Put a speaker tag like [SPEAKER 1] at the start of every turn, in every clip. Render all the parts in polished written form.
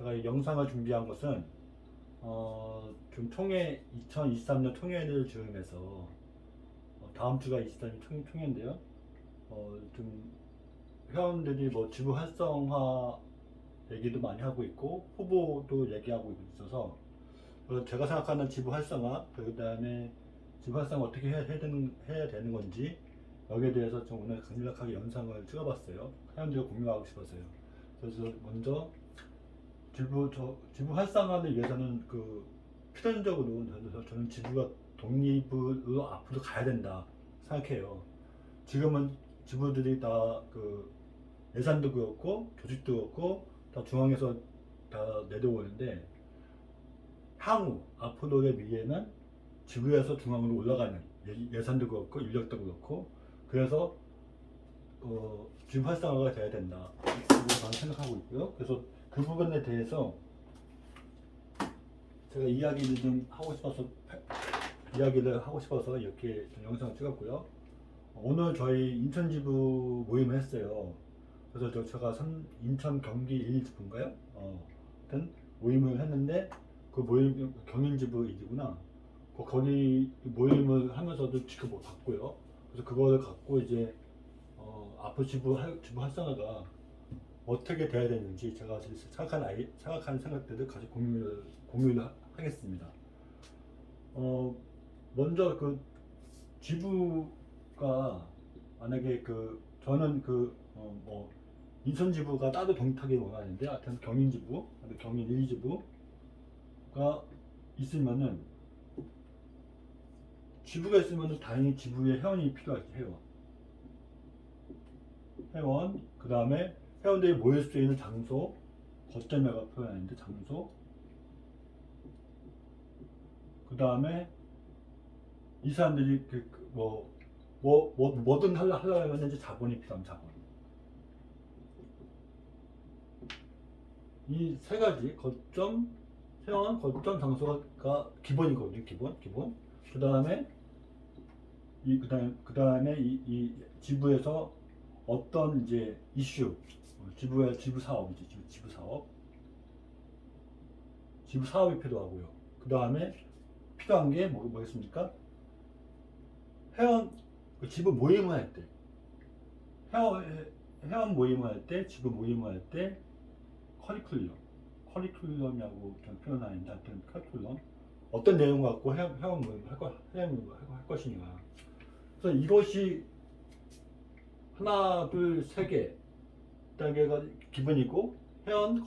[SPEAKER 1] 제가 이 영상을 준비한 것은 좀 2023년 총회를 즈음해서 다음 주가 23년 총회인데요. 좀 회원들이 뭐 지부 활성화 얘기도 많이 하고 있고 후보도 얘기하고 있어서 제가 생각하는 지부 활성화, 그 다음에 지부 활성화 어떻게 해야 되는 건지 여기에 대해서 좀 오늘 간략하게 영상을 찍어봤어요. 회원들과 공유하고 싶어서요. 그래서 먼저 지부 활성화를 위해서는 필연적으로 저는 지부가 독립으로 앞으로 가야 된다 생각해요. 지금은 지부들이 다 예산도 그렇고 조직도 그렇고 다 중앙에서 다 내려오는데 향후 앞으로의 미래는 지부에서 중앙으로 올라가는 예산도 그렇고 인력도 그렇고 그래서 지부 활성화가 돼야 된다 저는 생각하고 있고요. 그래서 그 부분에 대해서 제가 이야기를 하고 싶어서 이렇게 영상을 찍었고요. 오늘 저희 인천 지부 모임을 했어요. 그래서 제가 인천 경기 1지부인가요? 하여튼 모임을 했는데 그 모임 경인 지부 1이구나. 거기 모임을 하면서도 지켜봤고요. 그래서 그거를 갖고 이제 앞으로 지부 활성화가 어떻게 돼야 되는지 제가 생각하는 생각들을 같이 공유를 하겠습니다. 먼저 지부가 만약에 저는 인천 지부가 따로 독립하기 원하는데 하여튼 경인 지부, 경인 1지부가 있으면은 지부가 있으면은 당연히 지부에 회원이 필요해요. 회원, 그 다음에 회원들이 모일 수 있는 장소, 거점에가 표현하는데 장소, 그 다음에 이 사람들이 뭐든 하려면 이제 자본이 필요한 자본. 이 세 가지 거점, 회원, 거점, 장소가 기본이거든요. 기본. 그 다음에 이 지부에서 어떤 이제 이슈, 지부 사업이지, 지부 사업이 필요하고요. 그 다음에 필요한 게 뭐겠습니까? 지부 모임을 할 때, 회원 모임을 할 때, 지부 모임을 할 때, 커리큘럼이라고 좀 표현하는데, 하여튼 커리큘럼. 어떤 내용을 갖고 회원 모임을 할 것이냐. 그래서 이것이 하나, 둘, 세 개 단계가 기본이고, 회원,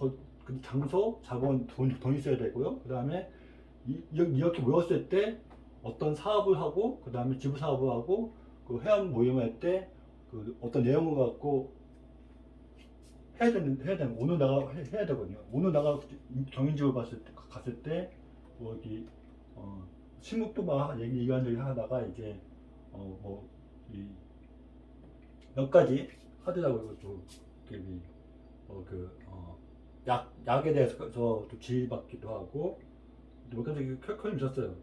[SPEAKER 1] 장소, 자본, 돈 있어야 되고요. 그 다음에 이렇게 모였을 때 어떤 사업을 하고, 그 다음에 지부 사업을 하고, 회원 모임을 할 때 어떤 내용을 갖고 해야 되는 오늘 해야 되거든요. 오늘 경인지부 갔을 때 여기 신문도 막 이간저간 하다가 이제 몇 가지 하더라고요. 약에 대해서 또 지휘받기도 하고 몇 가지 커리큘럼이 있었어요.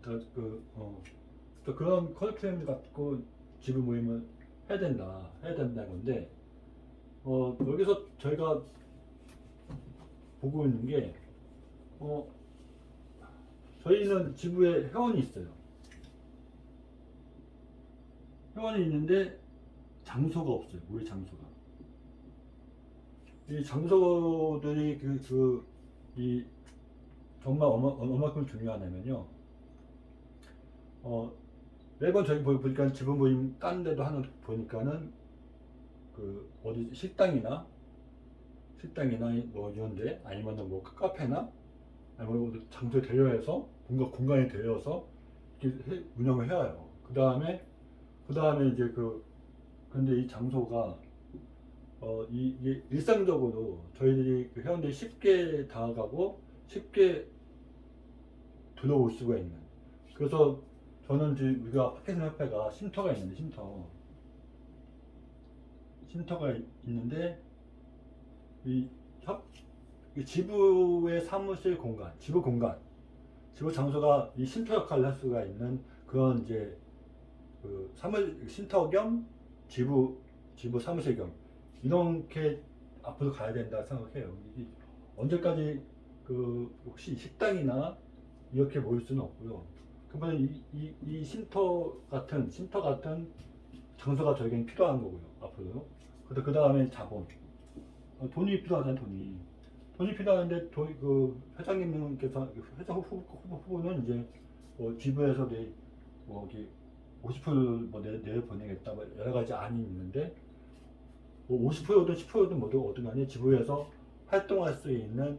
[SPEAKER 1] 그런 커리큘럼 갖고 지부 모임을 해야 된다는 건데 여기서 저희가 보고 있는 게 저희는 지부에 회원이 있어요. 회원이 있는데 장소가 없어요. 모일 장소가. 이 장소들이 정말 얼마큼 중요하냐면요. 매번 저희 보니까 지부 모임 다른 데도 보니까는 어디 식당이나 뭐 이런데 아니면은 뭐 카페나 아니면 장소에 대여해서 공간에 대여해서 이렇게 운영을 해와요. 그 다음에 이제 근데 이 장소가 이게 일상적으로 저희들이 회원들이 쉽게 다가가고 쉽게 들어올 수가 있는. 그래서 저는 지금 우리가 파키스탄 협회가 쉼터가 있는데 쉼터가 있는데 이 지부의 사무실 공간, 지부 장소가 이 쉼터 역할을 할 수가 있는 그런 이제 쉼터 겸 지부 사무실 겸 이렇게 앞으로 가야 된다 생각해요. 언제까지 그 혹시 식당이나 이렇게 모일 수는 없고요. 그러면 이 쉼터 같은 장소가 저에게는 필요한 거고요. 앞으로요. 그 다음에 자본. 돈이 필요하잖아요. 돈이 필요한데 그 회장님께서 회장 후보는 이제 뭐 지부에서 뭐 이렇게 50%를 뭐 내 보내겠다 뭐 여러 가지 안이 있는데 뭐 50%든 10%든 뭐든 어든 간에 지부에서 활동할 수 있는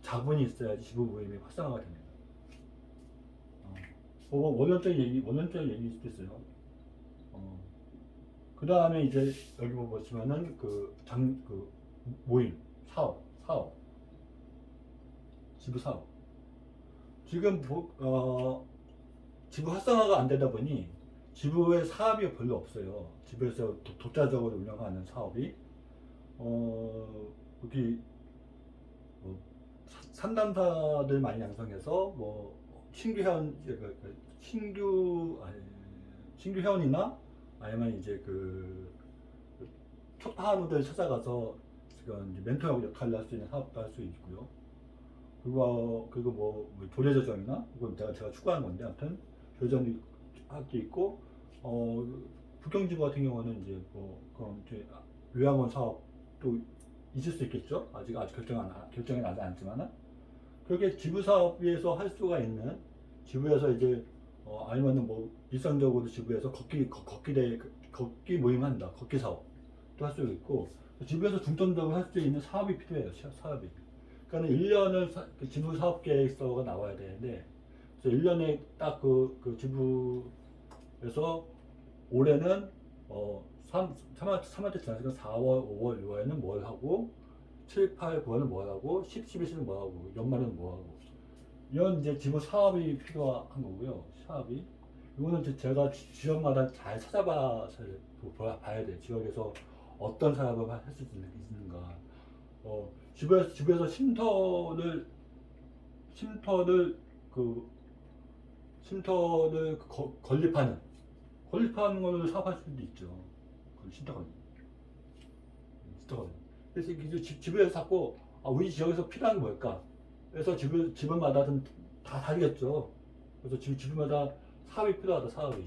[SPEAKER 1] 자본이 있어야지 지부 모임이 활성화가 됩니다. 뭐 원론적인 얘기일 수도 있어요. 그 다음에 이제 여기 보시면은 그 모임, 사업, 지부 사업. 지금 지부 활성화가 안 되다 보니 지부의 사업이 별로 없어요. 지부에서 독자적으로 운영하는 사업이 여기 뭐 상담사들 많이 양성해서 뭐 신규 회원 신규 회원이나 아니면 이제 그 초파원들 찾아가서 지금 이제 멘토 역할을 할 수 있는 사업도 할 수 있고요. 그리고 뭐 조례조정이나 이건 제가 추구하는 건데 아무튼 조례조정도 할게 있고 북경지구 같은 경우는 이제 뭐 그런 이제 요양원 사업도 있을 수 있겠죠. 아직 결정이 나지 않지만은 그렇게 지부 사업에서 할 수가 있는 지부에서 이제 아니면은 뭐 일상적으로 지부에서 걷기 모임 한다. 걷기 사업도 할 수 있고 지부에서 중점적으로 할 수 있는 사업이 필요해요. 사업이. 그러니까 1년을 지부 사업 계획서가 나와야 되는데 그래서 1년에 딱 그 지부에서 올해는 3월때 지났으니까 4월, 5월, 6월에는 뭘 하고 7, 8, 9월은 뭘 하고 10, 11, 12는 뭘 하고 연말에는 뭘 하고 이런 이제 지부 사업이 필요한 거고요. 사업이 이거는 제가 지역마다 잘 찾아봐서 봐야 돼. 지역에서 어떤 사업을 할 수 있는가. 집에서 쉼터를 그 쉼터를 건립하는 걸로 사업할 수도 있죠. 쉼터가. 그래서 이게 집에서 자꾸 우리 지역에서 필요한 게 뭘까? 그래서 집마다 다 다르겠죠. 그래서 집마다 사업이 필요하다, 사업이.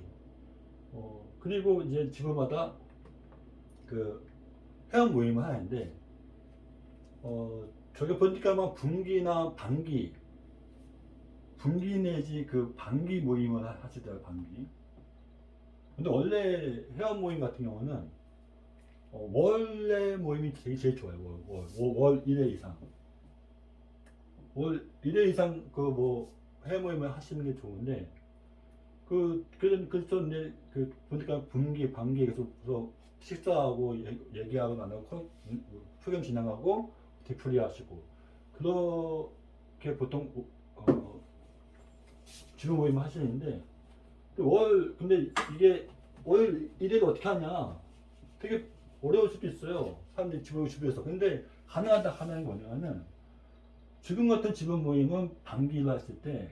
[SPEAKER 1] 그리고 이제 집마다 그 회원 모임을 하는데, 저게 보니까 막 분기 내지 그 반기 모임을 하시더라고요, 반기. 근데 원래 회원 모임 같은 경우는 월내 모임이 제일 좋아요. 월 1회 이상. 월 1회 이상 회원 모임을 하시는 게 좋은데, 그래서 이제 보니까 분기, 반기, 그래서 식사하고 얘기하고 나누고 프로그램 진행하고 뒤풀이 하시고, 그렇게 보통, 지금 모임을 하시는데, 근데 이게 월 1회를 어떻게 하냐. 되게 어려울 수도 있어요. 사람들이 집에서. 근데 가능하다 하는 게 뭐냐면은, 지금 같은 지분 모임은 반기로 했을 때,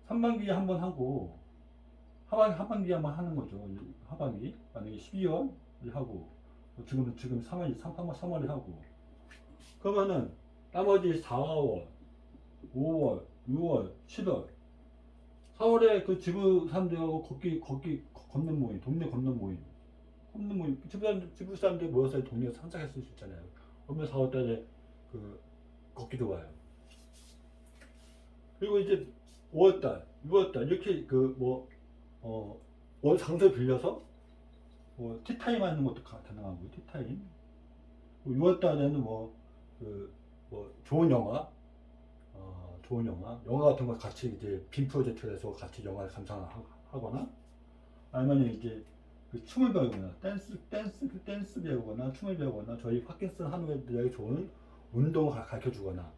[SPEAKER 1] 상반기에 한 번 하고, 하반기에 한 번 하는 거죠. 하반기. 만약에 12월 하고, 지금 3월에 하고, 그러면은, 나머지 4월, 5월, 6월, 7월, 4월에 그 지부 사람들하고 걷는 모임, 동네 걷는 모임, 지부 사람들 모여서 동네에서 산책할 수 있잖아요. 그러면 4월 달에 걷기도 와요. 그리고 이제 5월달, 6월달, 이렇게 장소를 빌려서 티타임 하는 것도 가능하고, 티타임. 6월달에는 영화 같은 거 같이 이제 빔 프로젝트에서 같이 영화를 감상하거나, 아니면 이제 춤을 배우거나, 댄스 배우거나, 춤을 배우거나, 저희 파킨슨 한우들에게 좋은 운동을 가르쳐 주거나,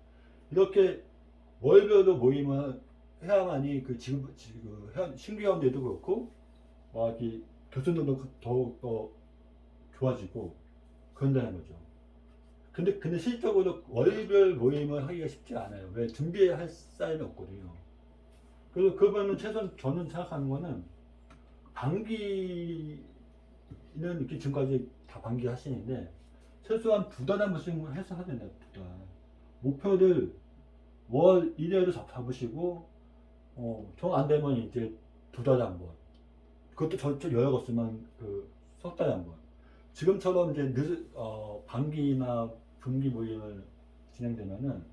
[SPEAKER 1] 이렇게 월별로 모임을 해야만이 신규 회원들도 그렇고, 이 교수들도 더욱 좋아지고, 그런다는 거죠. 근데 실질적으로 월별 모임을 하기가 쉽지 않아요. 왜? 준비할 사람이 없거든요. 그래서 그러면은 최소한 저는 생각하는 거는 반기는 지금까지 다 반기 하시는데 최소한 2달에 한 번씩 해서 하야 된다. 2달. 목표를 월 1회로 잡으시고 정 안 되면 이제 2달에 한 번. 그것도 저 여유가 없으면 그 석 달에 한 번. 지금처럼 이제 반기나 분기 모임을 진행되면은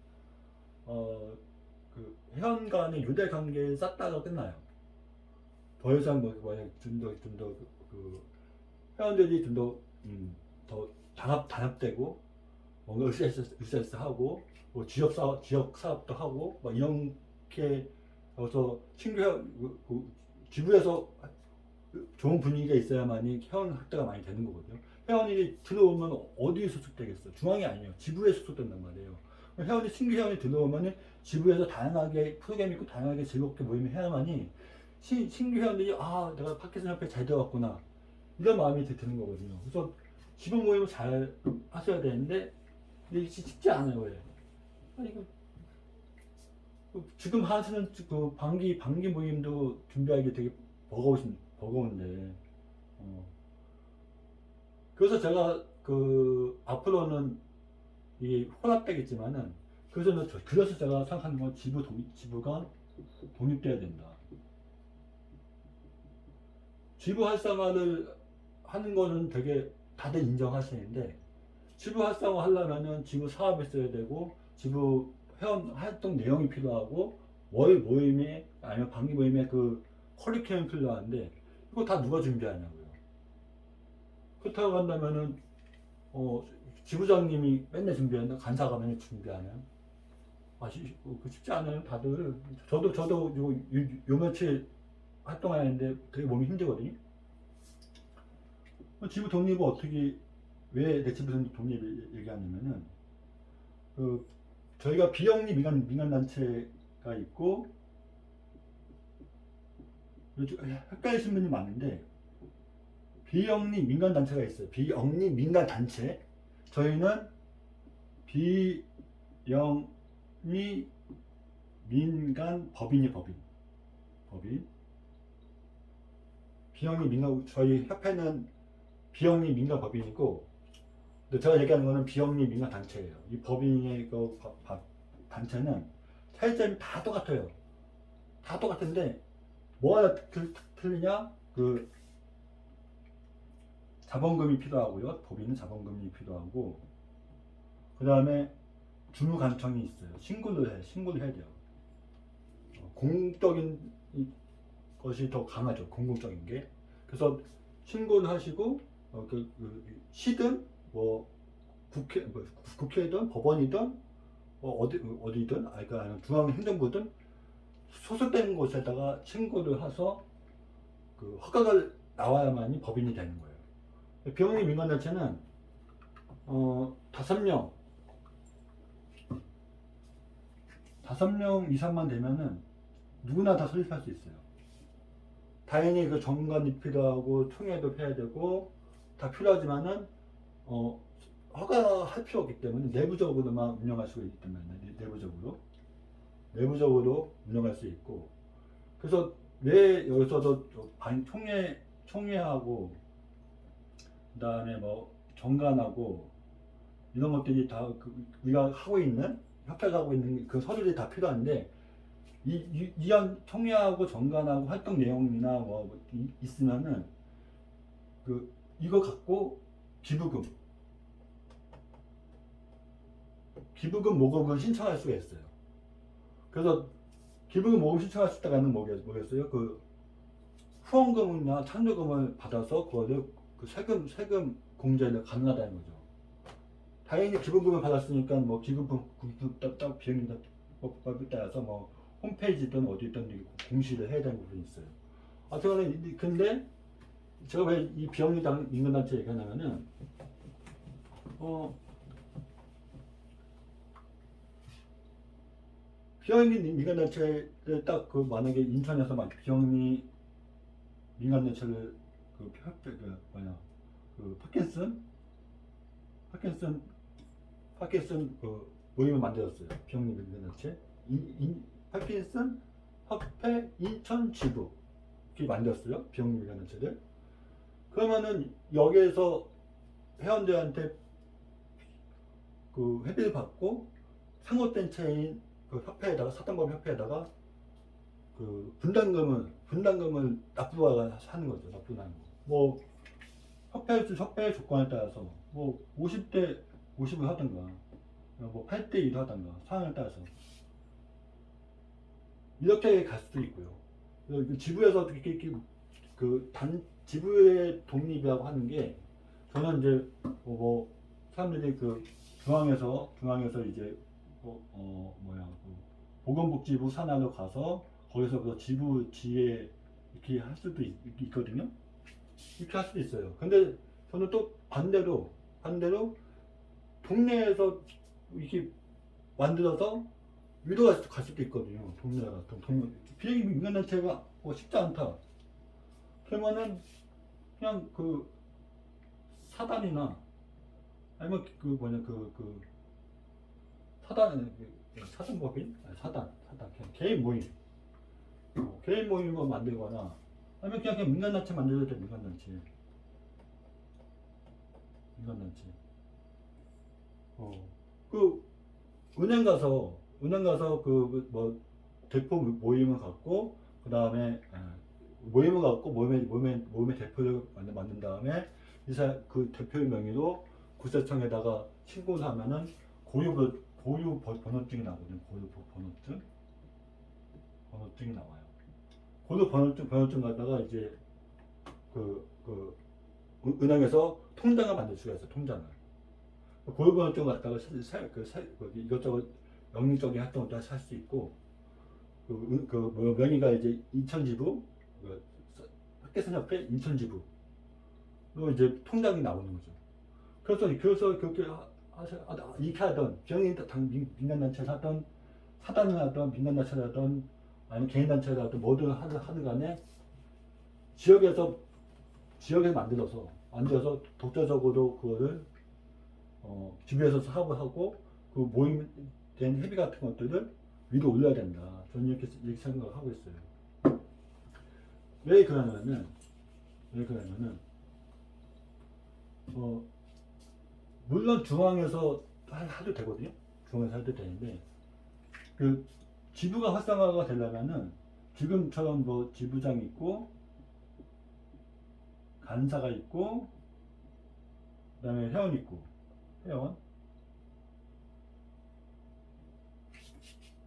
[SPEAKER 1] 그 회원 간의 유대 관계 쌓다가 끝나요. 더 이상 뭐 만약 좀더 회원들이 더 단합되고 뭔가 으쌰으쌰 하고 뭐 지역 사업도 하고 뭐 이렇게 그래서 지부에서 좋은 분위기가 있어야만이 회원 확대가 많이 되는 거거든요. 회원이 들어오면 어디에 소속되겠어? 중앙이 아니에요. 지부에 소속된단 말이에요. 신규 회원이 들어오면 지부에서 다양하게 프로그램 있고 다양하게 즐겁게 모임을 해야만이 신규 회원들이 내가 파키스탄 협회 잘 들어갔구나 이런 마음이 드는 거거든요. 그래서 지부 모임을 잘 하셔야 되는데 이게 쉽지 않아요. 왜? 아니, 지금 하시는 그 반기 모임도 준비하기 되게 버거운데. 그래서 제가 그 앞으로는 이 혼합되겠지만은 그래서 제가 생각하는 건 지부가 독립돼야 된다. 지부 활성화를 하는 거는 되게 다들 인정하시는데 지부 활성화 하려면은 지부 사업이 있어야 되고 지부 회원 활동 내용이 필요하고 월 모임에 아니면 반기 모임에 그 커리큘럼이 필요한데 이거 다 누가 준비하냐고요. 그렇다고 한다면은 지부장님이 맨날 준비하나 간사가 맨날 준비하나요? 쉽지 않아요. 다들 저도 요 며칠 활동하는데 되게 몸이 힘들거든요. 지부 독립을 어떻게 왜 내 지부 독립을 얘기하냐면은 저희가 비영리 민간 단체가 있고 헷갈리시는 분이 많은데 비영리 민간 단체가 있어요. 비영리 민간 단체. 저희는 비영리 민간 법인. 비영리 민간 저희 협회는 비영리 민간 법인이고 제가 얘기하는 거는 비영리 민간 단체예요. 이 법인의 그 단체는 차이점이 다 똑같아요. 다 똑같은데 뭐가 틀리냐? 그 자본금이 필요하고요. 법인은 자본금이 필요하고 그 다음에 주무관청이 있어요. 신고를 해야 돼요. 공적인 것이 더 강하죠. 공공적인 게. 그래서 신고를 하시고 시든 뭐 국회든 법원이든 어디든 아니면 중앙행정부든 소속된 곳에다가 신고를 해서 그 허가가 나와야만이 법인이 되는 거예요. 비영리 민간단체는 5명 이상만 되면은 누구나 다 설립할 수 있어요. 당연히 그 정관이 필요하고 총회도 해야 되고 다 필요하지만은 허가할 필요 없기 때문에 내부적으로만 운영할 수 있기 때문에 내부적으로 운영할 수 있고 그래서 왜 여기서도 총회하고 그 다음에 뭐 정관하고 이런 것들이 다 우리가 하고 있는 협회가 하고 있는 그 서류들이 다 필요한데 이런 총회하고 정관하고 활동 내용이나 뭐 있으면은 이거 갖고 기부금 모금을 신청할 수가 있어요. 그래서 기부금 모금 신청할 수 있다는 뭐겠어요? 그 후원금이나 창조금을 받아서 그거를 그 세금 공제가 가능하다는 거죠. 당연히 기부금을 받았으니까 뭐 기부금 딱 비행기법에 따라서 뭐 홈페이지든 어디든 공시를 해야 되는 부분이 있어요. 저는 근데 제가 왜 이 비영리 민간단체 얘기하냐면은 비영리 민간단체를 딱 만약에 인천에서 비영리 민간단체를 파킨슨 모임을 만들었어요. 비영리 민간단체 파킨슨 협회 인천 지부 이렇게 만들었어요. 비영리 민간단체를. 그러면은 여기에서 회원들한테 그 회비를 받고 상호된 체인 그 협회에다가 사단법 협회에다가 그 분담금을 납부가 하는 거죠. 납부하는 거. 뭐 협회 조건에 따라서 뭐 50대 50을 하든가 뭐 8대 1을 하든가 상황에 따라서 이렇게 갈 수도 있고요. 지부에서 이렇게 그단 지부의 독립이라고 하는 게 저는 이제 뭐 사람들이 그 중앙에서 이제 보건복지부 산하로 가서 거기서 그 지부 지에 이렇게 할 수도 있거든요. 이렇게 할 수도 있어요. 근데 저는 또 반대로 동네에서 이렇게 만들어서 위로가 갈 수도 있거든요. 동네가 비행기 민간단체가 쉽지 않다. 그러면은 그냥 그 사단이나 아니면 사단법인 사단 그냥 개인 모임을 만들거나 아니면 그냥 민간단체 만들어도 돼. 민간단체 그 은행 가서 그 뭐 대표 모임을 갖고 그 다음에 모임을 갖고 모임의 대표를 만든 다음에 그 대표의 명의로 구세청에다가 신고를 하면은 고유 번호증이 나거든요. 고유 번호증이 나와요. 고유 번호증 갖다가 이제 은행에서 통장을 만들 수가 있어요. 통장을. 고유 번호증 갖다가 이것저것 영리적인 활동을 할 수 있고 명의가 이제 인천지부 학계선협회 인천지부로 이제 통장이 나오는 거죠. 그래서 그렇게 이렇게 하던 민간단체를 하던 사단을 하던 민간단체를 하던 아니면 개인단체를 하던 뭐든 하는 간에 지역에서 만들어서 독자적으로 그거를 지부에서 사업을 하고 그 모임된 회비 같은 것들을 위로 올려야 된다. 저는 이렇게 생각을 하고 있어요. 왜 그러냐면은 물론 중앙에서 해도 되거든요. 중앙에서 해도 되는데 그 지부가 활성화가 되려면은 지금처럼 뭐 지부장이 있고 간사가 있고 그다음에 회원 있고 회원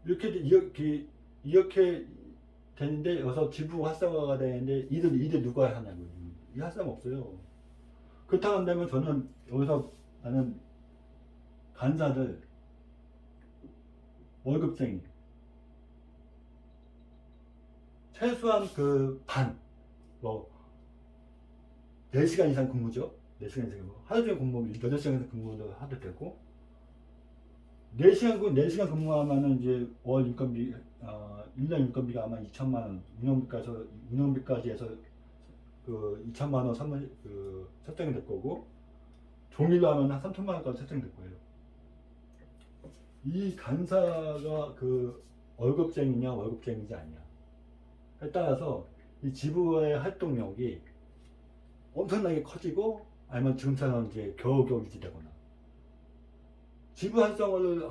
[SPEAKER 1] 이렇게 되는데 여기서 지부 활성화가 되는데 이들 누가 하냐고요. 이 할 사람 없어요. 그렇다고 한다면 저는 여기서 나는 간사들 월급쟁이 최소한 뭐 4시간 이상 근무죠. 4시간 이상 근무. 하루 종일 근무 8시간 이상 근무도 하도 되고 4시간 근무하면은 이제 월 인건비 1년 인건비가 아마 2천만 원 운영비까지 해서 그 2천만 원 설정이 될 거고 종일로 하면 한 3천만 원까지 설정이 될 거예요. 이 간사가 그 월급쟁이냐 월급쟁이지 않냐에 따라서 이 지부의 활동력이 엄청나게 커지고 아니면 지금처럼 이제 겨우겨우 유지되거나 지부 활성화를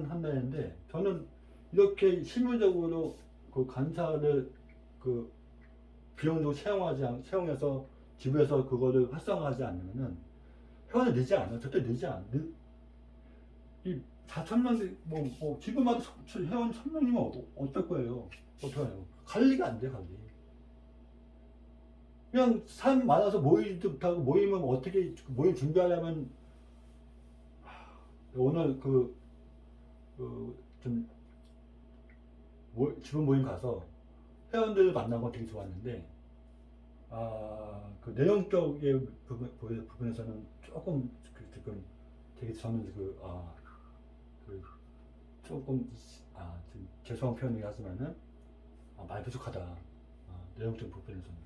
[SPEAKER 1] 한다는데 저는 이렇게 실무적으로 그 간사를 그 비용도 채용해서 지부에서 그거를 활성화하지 않으면은 회원이 늘지 않아요. 절대 늘지 않아. 이 4,000명 뭐 지부마다 회원 1,000명이면 어떨 거예요? 어떻게 해요? 관리가 안 돼, 관리. 그냥 사람 많아서 모이지도 못하고 모이면 어떻게 모임 준비하려면 오늘 지부 모임 가서 회원들 만난 건 되게 좋았는데 그 내용적인 부분에서는 조금 지금 되게 저는 조금 좀 죄송한 표현이긴 하지만은 많이 부족하다. 내용적 부분에서는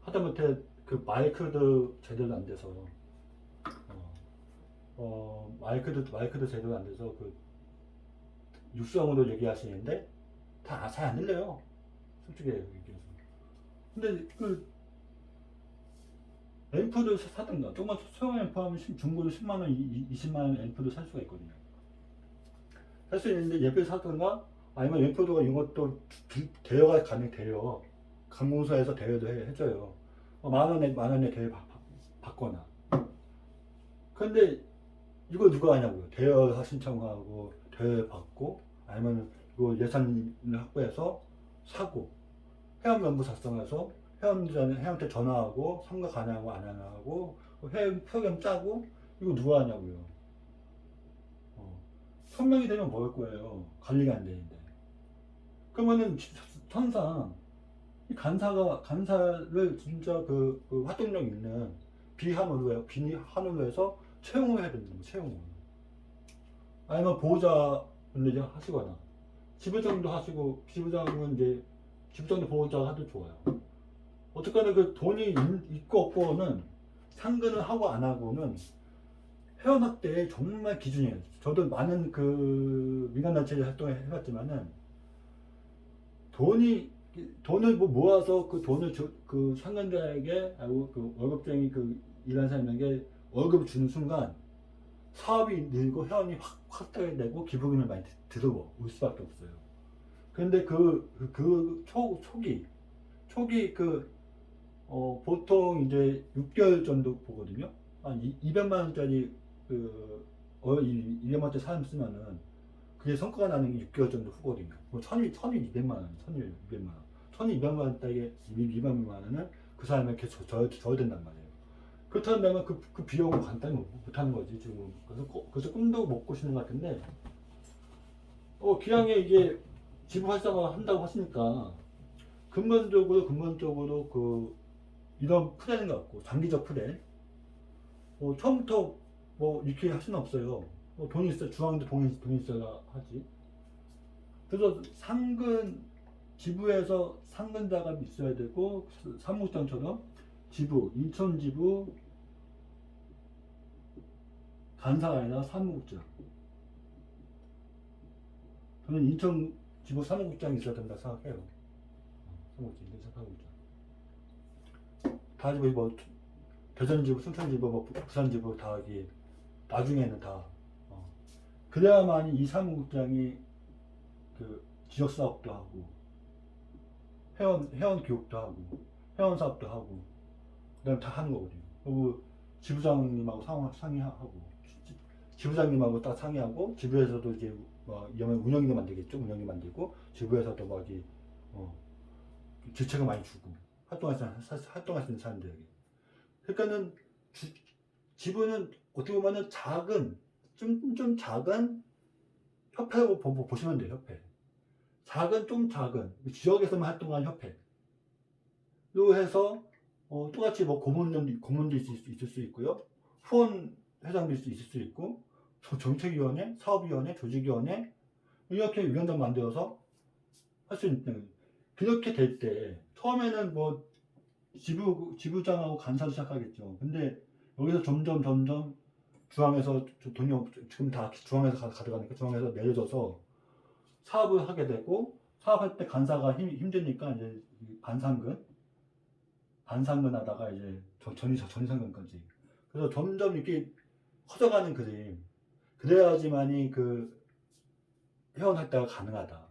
[SPEAKER 1] 하다못해 그 마이크도 제대로 안 돼서 마이크도 제대로 안 돼서 그 육성으로 얘기하시는데 다 잘 안 들려요. 솔직히 얘기해서. 근데 그 앰프를 사든가 조금만 소형 앰프 하면 중고로 10만 원, 20만 원 앰프를 살 수가 있거든요. 할 수 있는데 예표 사든가 아니면 연표도가 이것도 대여가 가능돼요. 관공서에서 대여도 해줘요. 만 원에 대여 받거나. 근데 이거 누가 하냐고요. 대여 신청하고 대여 받고 아니면 이거 예산을 확보해서 사고 회원명부 작성해서 회원한테 전화하고 참가 가능하고 안 하냐고 회원 표겸 짜고 이거 누가 하냐고요. 천명이 되면 뭐 할 거예요. 관리가 안 되는데. 그러면은 천상 이 간사를 진짜 그 활동력 있는 비한으로 해서 채용을 해야 됩니다. 채용을. 아니면 보호자분들이 하시거나 지부장도 하시고 지부장은 이제 지부장도 보호자 하도 좋아요. 어쨌거나 그 돈이 있고 없고는 상근을 하고 안 하고는 회원학대의 정말 기준이에요. 저도 많은 그 민간단체 활동을 해봤지만은 돈을 뭐 모아서 그 돈을 그 상근자에게 그 월급쟁이 그 일하는 사람에게 월급을 주는 순간 사업이 늘고 회원이 확 되고 기부금을 많이 들어올 수밖에 없어요. 그런데 초기 보통 이제 6개월 정도 보거든요. 한 200만 원짜리 200만 원짜리 사람 쓰면은 그게 성과가 나는 게 6개월 정도 후거든요. 1200만 원, 1200만 원. 1200만 원짜리 200만 원은 그 사람에게 계속 줘야 된단 말이에요. 그렇다면 그 비용을 간단히 못하는 거지, 지금. 그래서 꿈도 못 꾸시는 것 같은데, 기왕에 이게 지부 활성화 한다고 하시니까, 근본적으로 이런 플랜 갖고, 장기적 플랜, 처음부터 이렇게 할 수는 없어요. 돈이 있어, 중앙도 돈이 있어야 하지. 그래서 지부에서 상근자가 있어야 되고, 사무국장처럼 인천 지부, 간사가 아니라 사무국장. 저는 인천 지부 사무국장이 있어야 된다 생각해요. 사무국장. 다 지부 대전 지부, 순천 지부, 부산 지부 다 여기 나중에는 다. 그래야만이 이 사무국장이 그 지역 사업도 하고 회원 교육도 하고 회원 사업도 하고 그다음 다 하는 거거든요. 그리고 지부장님하고 상의하고 지부장님하고 딱 상의하고 지부에서도 이제 운영위도 만들겠죠. 운영위 만들고 지부에서도 지책을 많이 주고 활동할 수 있는 사람들에게. 그러니까는 지부는 어떻게 보면은 좀 작은 협회라고 보시면 돼요. 협회. 작은 지역에서만 활동하는 협회로 해서 똑같이 고문도 있을 수 있고요. 후원 회장도 있을 수 있고 정책위원회, 사업위원회, 조직위원회 이렇게 위원장 만들어서 할 수 있는. 그렇게 될 때 처음에는 지부장하고 간사로 시작하겠죠. 근데 여기서 점점 중앙에서 돈이 지금 다 중앙에서 가져가니까 중앙에서 내려져서 사업을 하게 되고 사업할 때 간사가 힘드니까 이제 반상근 하다가 이제 전상근까지. 그래서 점점 이렇게 커져가는 그림. 그래야지만이 그 회원 학대가 가능하다.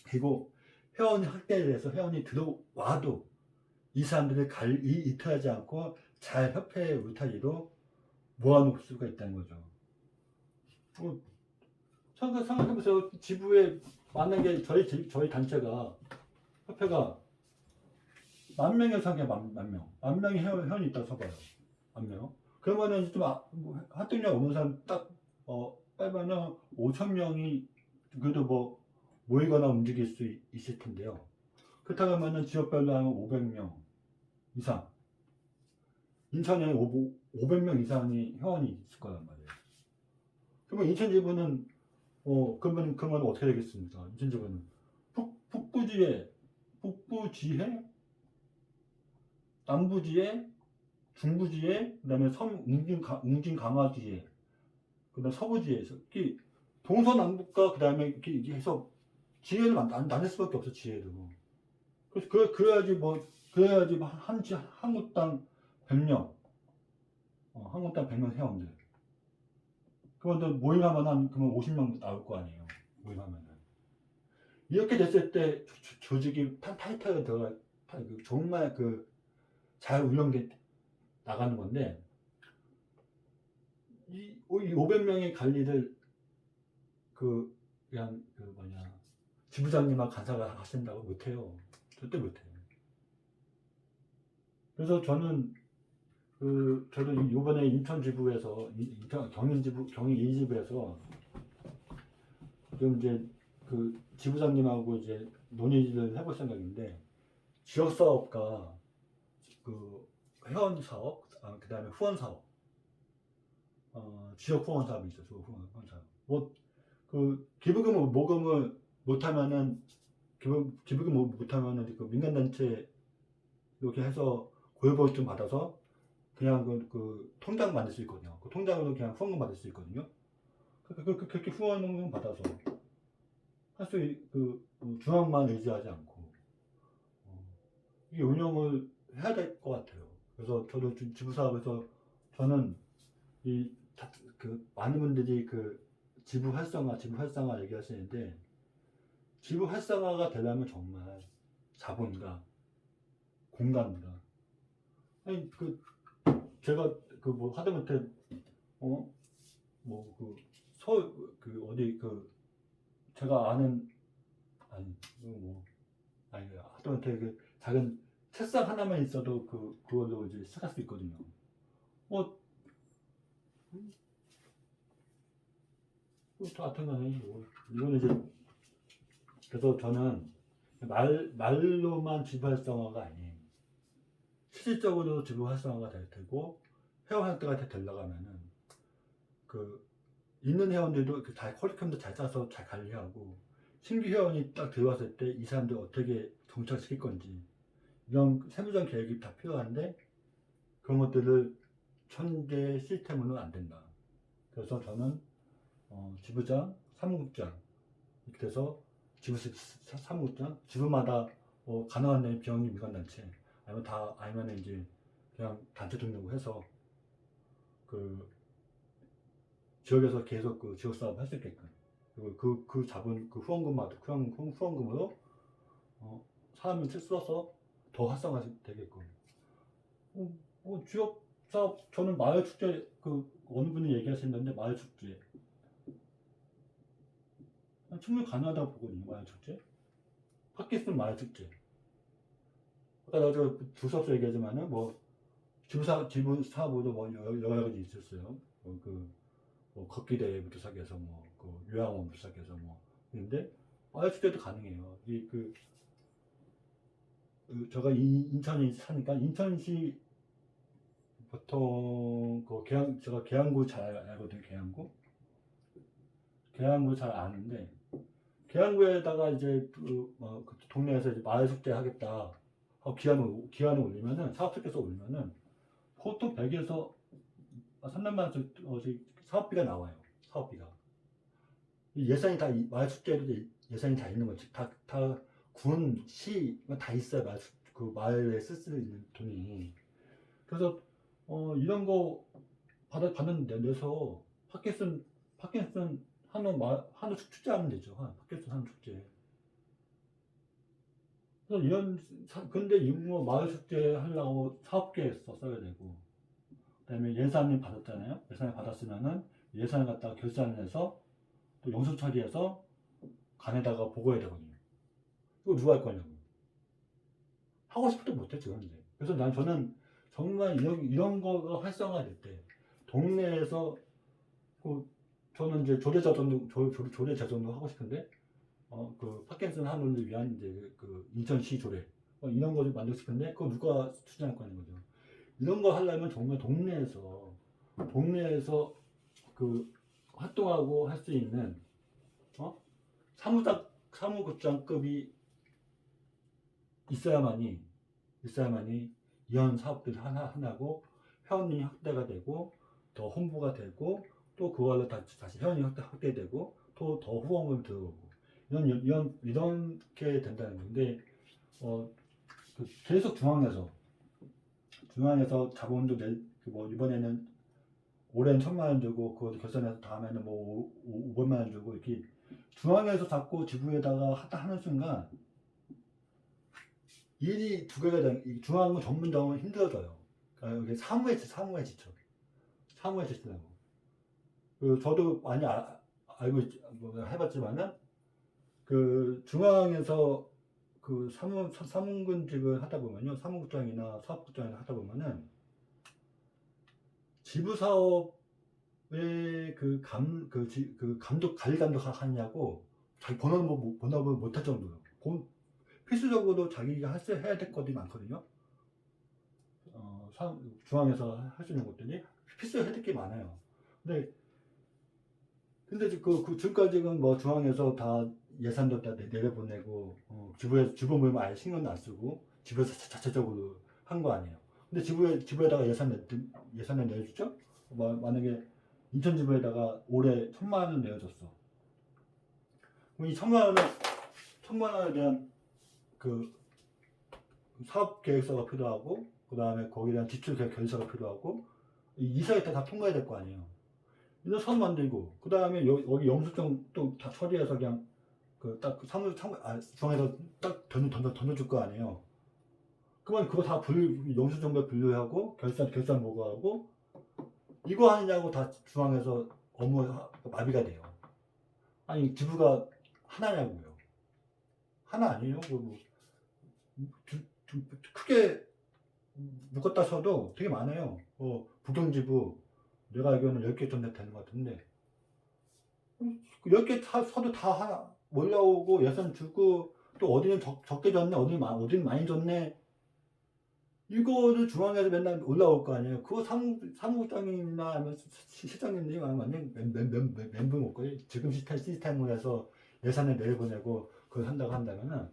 [SPEAKER 1] 그리고 회원 학대에 대해서 회원이 들어와도 이 사람들을 이탈하지 않고 잘 협회의 울타리로 모아놓을 수가 있다는 거죠. 생각해보세요. 지부에 만약에 저희 단체가 협회가 10,000명에서 하게 10,000명이 회원이 있다고 쳐봐요. 10,000명. 그러면은 좀 활동량 없는 사람 딱 빼면은 5,000명이 그래도 모이거나 움직일 수 있을 텐데요. 그렇다고 하면은 지역별로 하면 500명 이상. 인천에 500명 이상이 회원이 있을 거란 말이에요. 그러면 인천 지부는 그러면 어떻게 되겠습니까? 인천 지부는 북부지회, 남부지회, 중부지회, 그다음에 웅진 강화지회, 그다음 서부지회, 동서남북과 그다음에 이렇게 해서 지혜를 나눌 수밖에 없어. 지혜를. 그래야지 한국당 100명, 한국당 100명 회원들. 그런데 모임하면 한 그러면 50명 나올 거 아니에요. 모임하면은 이렇게 됐을 때 조직이 타이트하게 들어가 정말 그 잘 운영돼 나가는 건데 이 500명의 관리를 그 그냥 그 뭐냐 지부장님하고 간사가 하신다고 못해요. 절대 못해요. 그래서 저는 저도 이번에 인천 지부에서 인천 경인 2지부에서 지금 이제 그 지부장님하고 이제 논의를 해볼 생각인데 지역 사업과 그 회원 사업, 그다음에 후원 사업, 지역 후원 사업이 있어요. 후원 사업. 뭐 그 기부금 모금을 못하면은 기부금 못하면은 그 민간단체 이렇게 해서 고용보험 받아서 그냥 그 통장 만들 수 있거든요. 그 통장으로 그냥 후원금 받을 수 있거든요. 그렇게 후원금 받아서 할 수 중앙만 의지하지 않고 이 운영을 해야 될 것 같아요. 그래서 저도 지부 사업에서 저는 많은 분들이 지부 활성화 얘기하시는데 지부 활성화가 되려면 정말 자본과 공간과 아니 제가 뭐 하다못해 서울 어디 제가 아는 아니 아니 하다못해 작은 책상 하나만 있어도 그걸로 이제 시작할 수 있거든요. 뭐 하여튼간에 이거는 이제 그래서 저는 말로만 지부 활성화가 아닌 실질적으로 지부 활성화가 되고 회원 활동가 되려고 하면은 있는 회원들도 잘 커리큘럼도 잘 짜서 잘 관리하고 신규 회원이 딱 들어왔을 때 이 사람들 어떻게 정착시킬 건지 이런 세부적 계획이 다 필요한데 그런 것들을 천개 시스템으로는 안 된다. 그래서 저는 지부장, 사무국장 이렇게 돼서 사무국장 지부마다 가능한 데 비영리 민간단체 아니면 이제 그냥 단체 등록을 해서 지역에서 계속 지역 사업 할 수 있게끔 그리고 그 잡은 후원금으로 사람을 써서 더 활성화 되게끔 지역 사업 저는 마을 축제 어느 분이 얘기하셨는데 마을 축제 충분히 가능하다고 보거든요. 마을 축제 팟캐스트는 마을 축제 아까 내가 두 수업에서 얘기하지만은 뭐 지부 사업으로 뭐 여러 가지 있었어요. 걷기 대회부터 시작해서 요양원부터 시작해서 그런데 마을 축제도 가능해요. 제가 인천에 사니까 인천시 보통 제가 계양구 잘 알거든요. 계양구 잘 아는데 계양구에다가 이제 동네에서 이제 마을 축제 하겠다 하고 기한을 올리면은 사업자께서 올리면은 보통 100에서 300만 원 사업비가 나와요. 사업비가 예산이 다 마을 축제에도 예산이 다 있는 거지. 다 군, 시 다 있어요. 마을에 쓸 수 있는 돈이. 그래서 이런 거 내서 팟캐스트 한우 축제하면 되죠. 팟캐스트 한우 축제. 그래서 근데 마을 축제 하려고 사업계획 써야 되고, 그다음에 예산을 받았잖아요. 예산을 받았으면은 예산을 갖다가 결산을 해서 또 영수 처리해서 간에다가 보고해야 되거든요. 이거 누가 할 거냐고. 하고 싶어도 못했죠, 현재. 그래서 저는 정말 이런 거가 활성화될 때 동네에서 저는 이제 조례 제정도 하고 싶은데 팟캐스트 하는 데 위한 이제 인천시 조례 이런 거를 만들고 싶은데 그거 누가 추진할 거냐는 거죠. 이런 거 하려면 정말 동네에서 활동하고 할 수 있는 사무국장급이 있어야만이 이런 사업들 하나고 회원이 확대가 되고 더 홍보가 되고 또 그걸로 다시 회원이 확대되고 또 더 후원금 들어오고 이렇게 된다는 건데 계속 중앙에서 자본도 이번에는 올해는 1,000만 원 주고 그거 결산해서 다음에는 뭐 500만 원 주고 이렇게 중앙에서 자꾸 지부에다가 하는 순간 일이 두 개가 중앙 전문점은 힘들어져요. 그러니까 이게 사무에 지쳐. 사무에 지치라고. 그 저도 많이 알고 뭐 해봤지만은 그 중앙에서 그 사무근직을 하다 보면요, 사무국장이나 사업국장이나 하다 보면은 지부 사업의 그 감독 관리 감독 하느냐고 자기 본업을 못할 정도로 필수적으로 자기가 해야 될 것들이 많거든요. 중앙에서 할 수 있는 것들이 필수 해야 될 게 많아요. 근데 지금까지는 뭐 중앙에서 다 예산도 다 내려보내고 지부 모임 아예 신경도 안 쓰고 지부에서 자체적으로 한 거 아니에요. 근데 지부에다가 예산을 내주죠. 만약에 인천 지부에다가 올해 1,000만 원 내어줬어. 그럼 이 1,000만 원에 대한 그 사업 계획서가 필요하고, 그 다음에 거기에 대한 지출 결서가 필요하고, 이사회 때 다 통과해야 될 거 아니에요. 이런 선 만들고, 그 다음에 여기 영수증 또 다 처리해서 그냥 중앙에서 딱 던져줄 거 아니에요. 그러면 그거 다 영수증별 분류하고, 결산 보고하고, 이거 하느냐고 다 중앙에서 업무 마비가 돼요. 아니, 지부가 하나냐고요. 하나 아니에요. 크게 묶었다 쳐도 되게 많아요. 부경지부, 내가 알기로는 10개 정도 되는 것 같은데, 10개 서도 다 올라오고, 예산 주고, 또 어디는 적게 줬네, 어디는 많이 줬네. 이거를 중앙에서 맨날 올라올 거 아니에요. 그거 사무국장이나 아니면 시장님들이 완전 멘붕 올 거예요. 지금 시스템으로 해서 예산을 내보내고 그걸 한다고 한다면은.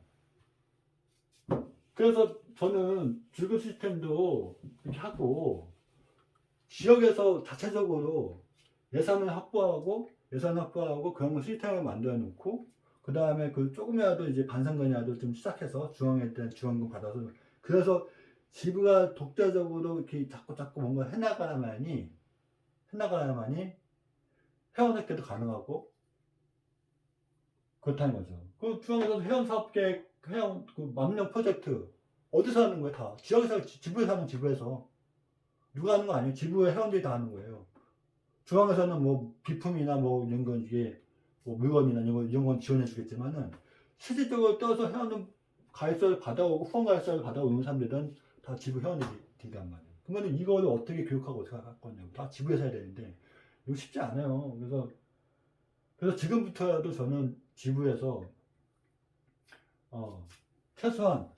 [SPEAKER 1] 그래서 저는 지금 시스템도 이렇게 하고, 지역에서 자체적으로 예산을 확보하고 그런 거 시스템을 만들어 놓고, 그 다음에 그 조금이라도 이제 반상근이라도 좀 시작해서 중앙에 대한 지원금 받아서, 그래서 지부가 독자적으로 이렇게 자꾸 뭔가 해나가야만이 회원 획득도 가능하고 그렇다는 거죠. 그 중앙에서 회원 사업계획, 회원 그 맘령 프로젝트 어디서 하는 거예요? 다 지역에서, 지부에서 하는, 지부에서 누가 하는 거 아니에요? 지부의 회원들이 다 하는 거예요. 중앙에서는 뭐 비품이나 뭐 이런 건, 이게 뭐 물건이나 이런 건 지원해 주겠지만은, 실질적으로 떠서 회원은 가입서를 받아오고 후원 가입서를 받아오는 사람들은 다 지부 회원들이란 말이에요. 그러면 이거를 어떻게 교육하고 어떻게 할 거냐고. 다 지부에서 해야 되는데 이거 쉽지 않아요. 그래서 지금부터라도 저는 지부에서 최소한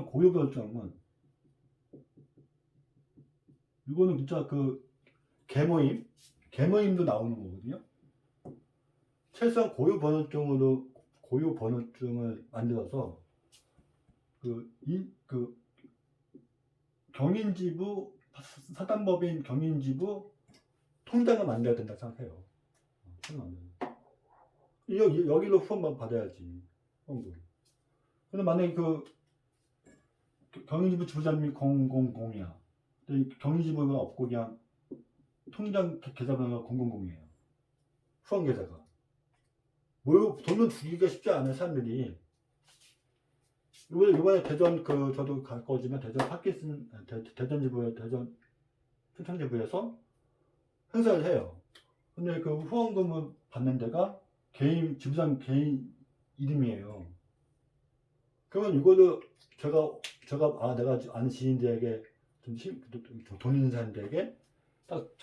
[SPEAKER 1] 고유별점은, 이거는 진짜 그 개모임도 나오는 거거든요. 최소한 고유 번호증을 만들어서 경인지부, 사단법인 경인지부 통장을 만들어야 된다고 생각해요. 여기로 후원만 받아야지. 근데 만약에 경인지부 지부장님이 000이야. 경인지부가 없고 그냥 통장 계좌번호가 000이에요. 후원 계좌가. 돈을 주기가 쉽지 않아요, 사람들이. 이번에 대전 저도 갈 거지만, 대전 춘천지부에서 행사를 해요. 근데 그 후원금을 받는 데가 지부장 개인 이름이에요. 그러면 이거를 내가 아는 지인들에게 돈 있는 사람들에게 딱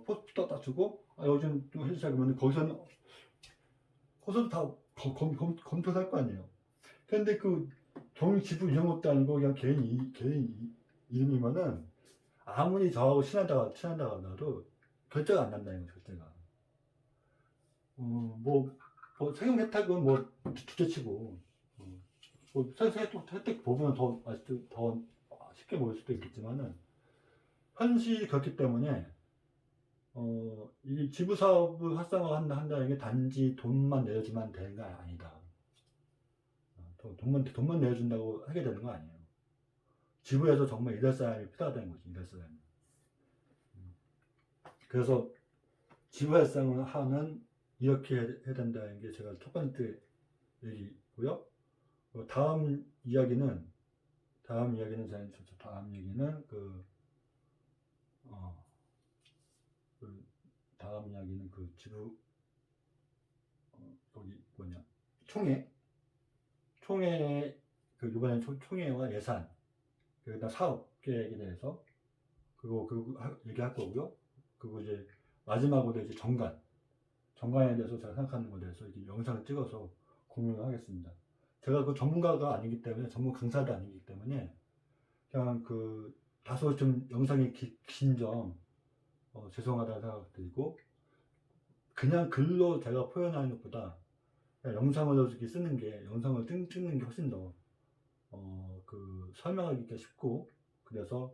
[SPEAKER 1] 포스터 딱 주고, 요즘 좀 해주자 그러면 거기서도 다 검토를 할 거 아니에요. 근데 지부 이런 것도 아니고 그냥 개인 이름이면은 아무리 저하고 친하다가 나도 결제가 안 난다는 거죠, 결제가. 세금 혜택은 둘째치고, 혜택 보면 더 쉽게 모일 수도 있겠지만은, 현실이 그렇기 때문에, 이 지부 사업을 활성화한다는 게 단지 돈만 내주면 되는 거 아니다. 돈만 내준다고 하게 되는 거 아니에요. 지부에서 정말 일할 사람이 필요하다는 거지, 일할 사람이. 그래서 지구 활성화는 이렇게 해야 된다는 게 제가 첫 번째 얘기고요. 다음 이야기는 다음 얘기는 어, 그 다음 이야기는 그 지구 거기 뭐냐 총회 그 이번에 총회와 예산 그다음 사업 계획에 대해서 그거 얘기할 거고요. 그리고 이제 마지막으로 이제 정관에 대해서 제가 생각하는 것에 대해서 이렇게 영상을 찍어서 공유를 하겠습니다. 제가 그 전문가가 아니기 때문에 전문 강사도 아니기 때문에 그냥 그 다소 좀 영상이 긴 점 죄송하다는 생각 들고 그냥 글로 제가 표현하는 것보다 그냥 영상을 이렇게 쓰는 게 영상을 찍는 게 훨씬 더 그 설명하기가 쉽고 그래서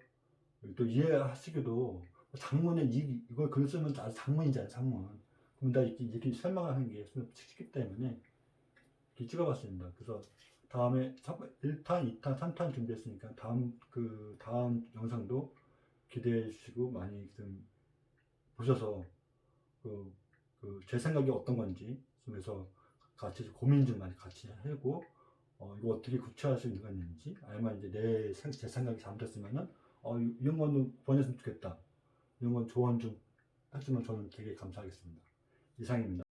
[SPEAKER 1] 또 이해하시기도 장문에 이걸 글 쓰면 다 장문이잖아요 장문 그럼 다 이렇게 설명을 하는 게 쉽기 때문에 이렇게 찍어봤습니다. 그래서 다음에 1탄, 2탄, 3탄 준비했으니까 다음 영상도 기대해 주시고 많이 좀 보셔서 제 생각이 어떤 건지 그래서 같이 고민 좀 많이 같이 하고 이거 어떻게 구체화할 수 있는지 아니면 이제 제 생각이 잘못됐으면은 이런 거는 보냈으면 좋겠다 이런 건 조언 좀 했으면 저는 되게 감사하겠습니다. 이상입니다.